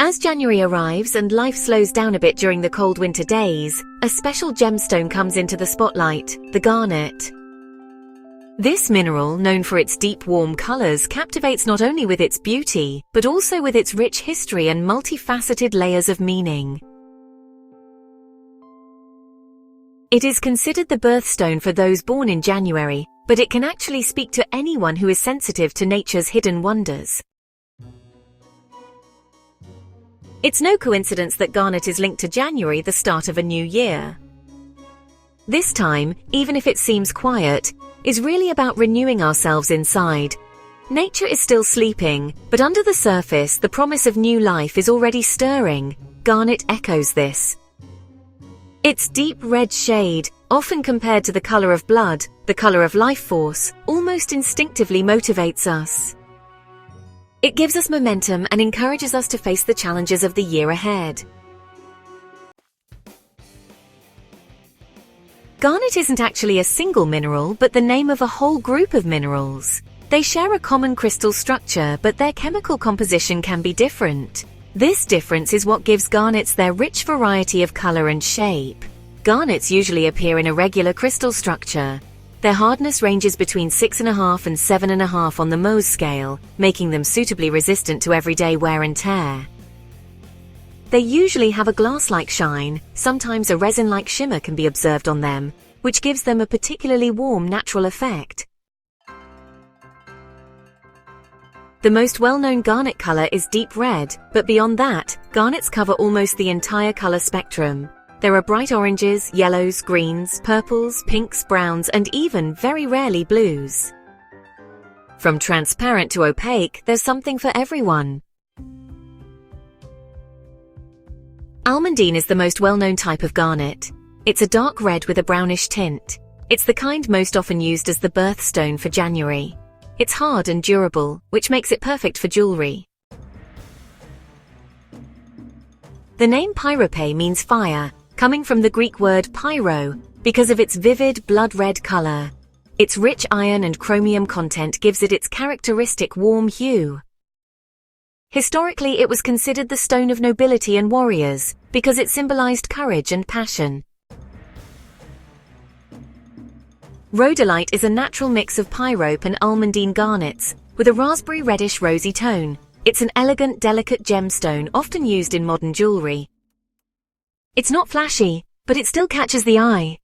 As January arrives and life slows down a bit during the cold winter days, a special gemstone comes into the spotlight, the garnet. This mineral, known for its deep warm colors, captivates not only with its beauty, but also with its rich history and multifaceted layers of meaning. It is considered the birthstone for those born in January, but it can actually speak to anyone who is sensitive to nature's hidden wonders. It's no coincidence that garnet is linked to January, the start of a new year. This time, even if it seems quiet, is really about renewing ourselves inside. Nature is still sleeping, but under the surface, the promise of new life is already stirring. Garnet echoes this. Its deep red shade, often compared to the color of blood, the color of life force, almost instinctively motivates us. It gives us momentum and encourages us to face the challenges of the year ahead. Garnet isn't actually a single mineral, but the name of a whole group of minerals. They share a common crystal structure, but their chemical composition can be different. This difference is what gives garnets their rich variety of color and shape. Garnets usually appear in a regular crystal structure. Their hardness ranges between 6.5 and 7.5 on the Mohs scale, making them suitably resistant to everyday wear and tear. They usually have a glass-like shine. Sometimes a resin-like shimmer can be observed on them, which gives them a particularly warm natural effect. The most well-known garnet color is deep red, but beyond that, garnets cover almost the entire color spectrum. There are bright oranges, yellows, greens, purples, pinks, browns, and even, very rarely, blues. From transparent to opaque, there's something for everyone. Almandine is the most well-known type of garnet. It's a dark red with a brownish tint. It's the kind most often used as the birthstone for January. It's hard and durable, which makes it perfect for jewelry. The name pyrope means fire, coming from the Greek word pyro, because of its vivid blood-red color. Its rich iron and chromium content gives it its characteristic warm hue. Historically, it was considered the stone of nobility and warriors, because it symbolized courage and passion. Rhodolite is a natural mix of pyrope and almandine garnets, with a raspberry reddish rosy tone. It's an elegant, delicate gemstone often used in modern jewelry. It's not flashy, but it still catches the eye.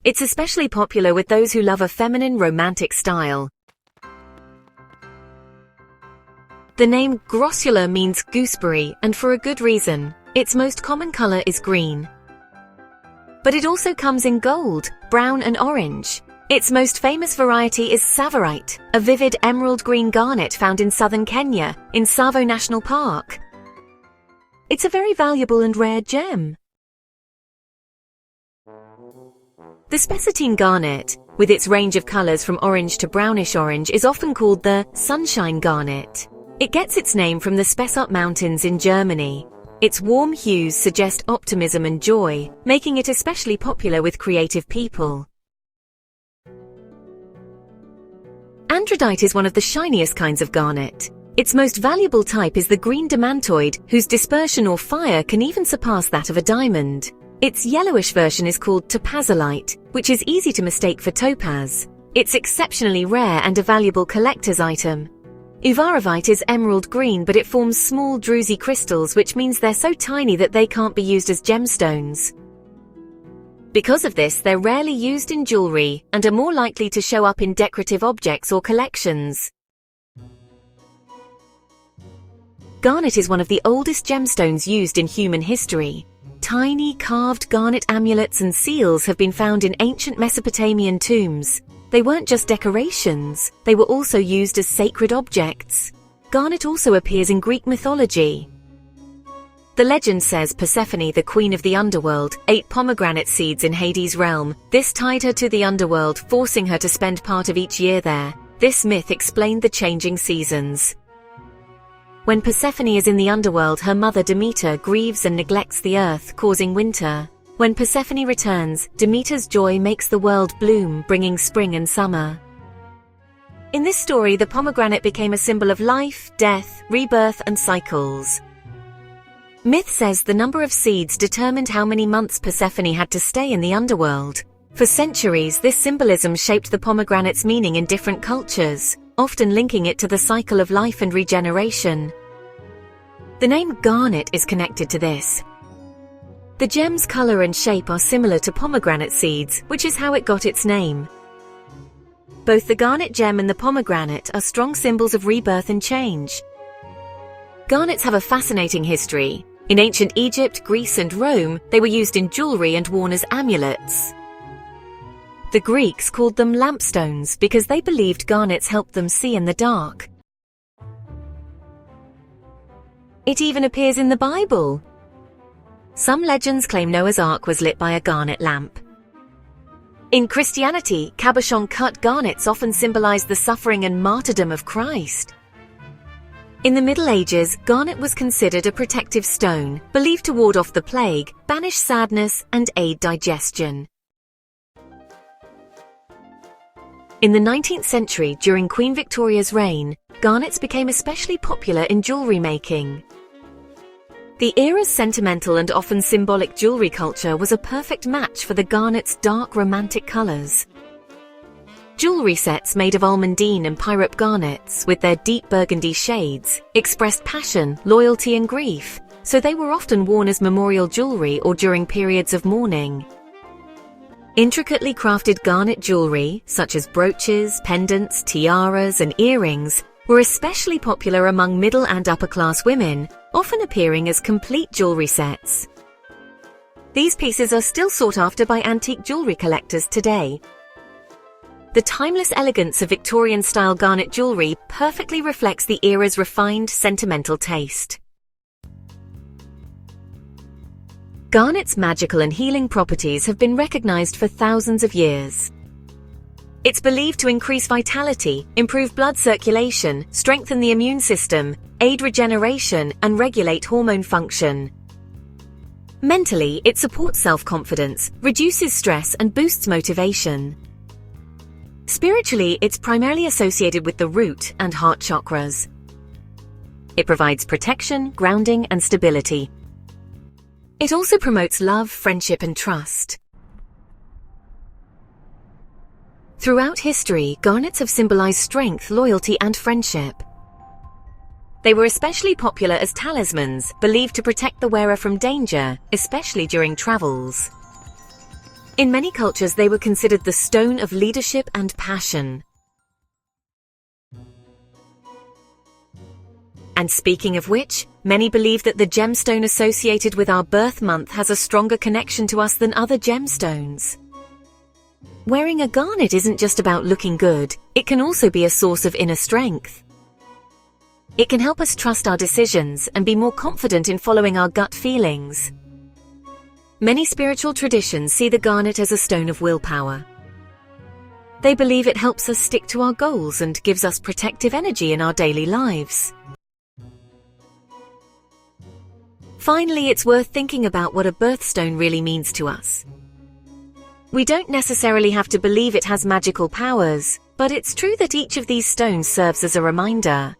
It's especially popular with those who love a feminine, romantic style. The name grossula means gooseberry, and for a good reason. Its most common color is green. But it also comes in gold, brown, and orange. Its most famous variety is Savarite, a vivid emerald green garnet found in southern Kenya, in Tsavo National Park. It's a very valuable and rare gem. The spessartine garnet, with its range of colors from orange to brownish orange, is often called the sunshine garnet. It gets its name from the Spessart Mountains in Germany. Its warm hues suggest optimism and joy, making it especially popular with creative people. Andradite is one of the shiniest kinds of garnet. Its most valuable type is the green demantoid, whose dispersion or fire can even surpass that of a diamond. Its yellowish version is called topazolite, which is easy to mistake for topaz. It's exceptionally rare and a valuable collector's item. Uvarovite is emerald green, but it forms small druzy crystals, which means they're so tiny that they can't be used as gemstones. Because of this, they're rarely used in jewelry and are more likely to show up in decorative objects or collections. Garnet is one of the oldest gemstones used in human history. Tiny carved garnet amulets and seals have been found in ancient Mesopotamian tombs. They weren't just decorations, they were also used as sacred objects. Garnet also appears in Greek mythology. The legend says Persephone, the queen of the underworld, ate pomegranate seeds in Hades' realm. This tied her to the underworld, forcing her to spend part of each year there. This myth explained the changing seasons. When Persephone is in the underworld, her mother Demeter grieves and neglects the earth, causing winter. When Persephone returns, Demeter's joy makes the world bloom, bringing spring and summer. In this story, the pomegranate became a symbol of life, death, rebirth, and cycles. Myth says the number of seeds determined how many months Persephone had to stay in the underworld. For centuries, this symbolism shaped the pomegranate's meaning in different cultures, often linking it to the cycle of life and regeneration. The name garnet is connected to this. The gem's color and shape are similar to pomegranate seeds, which is how it got its name. Both the garnet gem and the pomegranate are strong symbols of rebirth and change. Garnets have a fascinating history. In ancient Egypt, Greece, and Rome, they were used in jewelry and worn as amulets. The Greeks called them lampstones because they believed garnets helped them see in the dark. It even appears in the Bible. Some legends claim Noah's Ark was lit by a garnet lamp. In Christianity, cabochon-cut garnets often symbolize the suffering and martyrdom of Christ. In the Middle Ages, garnet was considered a protective stone, believed to ward off the plague, banish sadness, and aid digestion. In the 19th century, during Queen Victoria's reign, garnets became especially popular in jewelry making. The era's sentimental and often symbolic jewelry culture was a perfect match for the garnet's dark romantic colors. Jewelry sets made of almandine and pyrope garnets, with their deep burgundy shades, expressed passion, loyalty, and grief, so they were often worn as memorial jewelry or during periods of mourning. Intricately crafted garnet jewelry, such as brooches, pendants, tiaras, and earrings, were especially popular among middle and upper-class women, often appearing as complete jewelry sets. These pieces are still sought after by antique jewelry collectors today. The timeless elegance of Victorian-style garnet jewelry perfectly reflects the era's refined, sentimental taste. Garnet's magical and healing properties have been recognized for thousands of years. It's believed to increase vitality, improve blood circulation, strengthen the immune system, aid regeneration, and regulate hormone function. Mentally, it supports self-confidence, reduces stress, and boosts motivation. Spiritually, it's primarily associated with the root and heart chakras. It provides protection, grounding, and stability. It also promotes love, friendship, and trust. Throughout history, garnets have symbolized strength, loyalty, and friendship. They were especially popular as talismans, believed to protect the wearer from danger, especially during travels. In many cultures, they were considered the stone of leadership and passion. And speaking of which, many believe that the gemstone associated with our birth month has a stronger connection to us than other gemstones. Wearing a garnet isn't just about looking good, it can also be a source of inner strength. It can help us trust our decisions and be more confident in following our gut feelings. Many spiritual traditions see the garnet as a stone of willpower. They believe it helps us stick to our goals and gives us protective energy in our daily lives. Finally, it's worth thinking about what a birthstone really means to us. We don't necessarily have to believe it has magical powers, but it's true that each of these stones serves as a reminder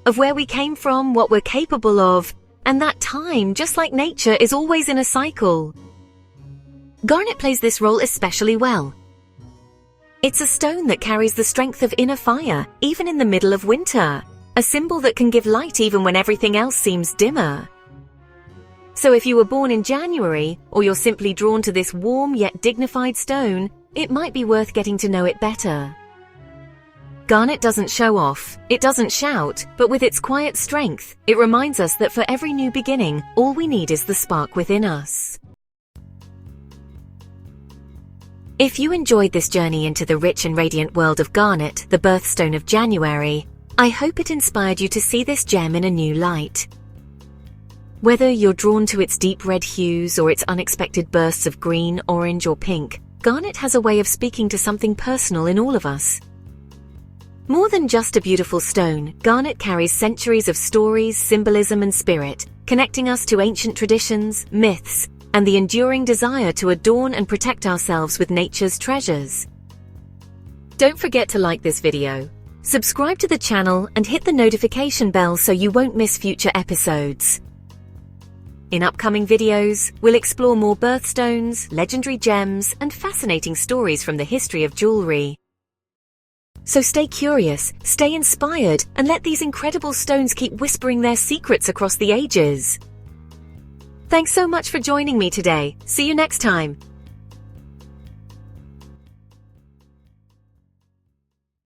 of where we came from, what we're capable of, and that time, just like nature, is always in a cycle. Garnet plays this role especially well. It's a stone that carries the strength of inner fire, even in the middle of winter, a symbol that can give light even when everything else seems dimmer. So if you were born in January, or you're simply drawn to this warm yet dignified stone, it might be worth getting to know it better. Garnet doesn't show off, it doesn't shout, but with its quiet strength, it reminds us that for every new beginning, all we need is the spark within us. If you enjoyed this journey into the rich and radiant world of garnet, the birthstone of January, I hope it inspired you to see this gem in a new light. Whether you're drawn to its deep red hues or its unexpected bursts of green, orange, or pink, garnet has a way of speaking to something personal in all of us. More than just a beautiful stone, garnet carries centuries of stories, symbolism, and spirit, connecting us to ancient traditions, myths, and the enduring desire to adorn and protect ourselves with nature's treasures. Don't forget to like this video, subscribe to the channel, and hit the notification bell so you won't miss future episodes. In upcoming videos, we'll explore more birthstones, legendary gems, and fascinating stories from the history of jewelry. So stay curious, stay inspired, and let these incredible stones keep whispering their secrets across the ages. Thanks so much for joining me today. See you next time.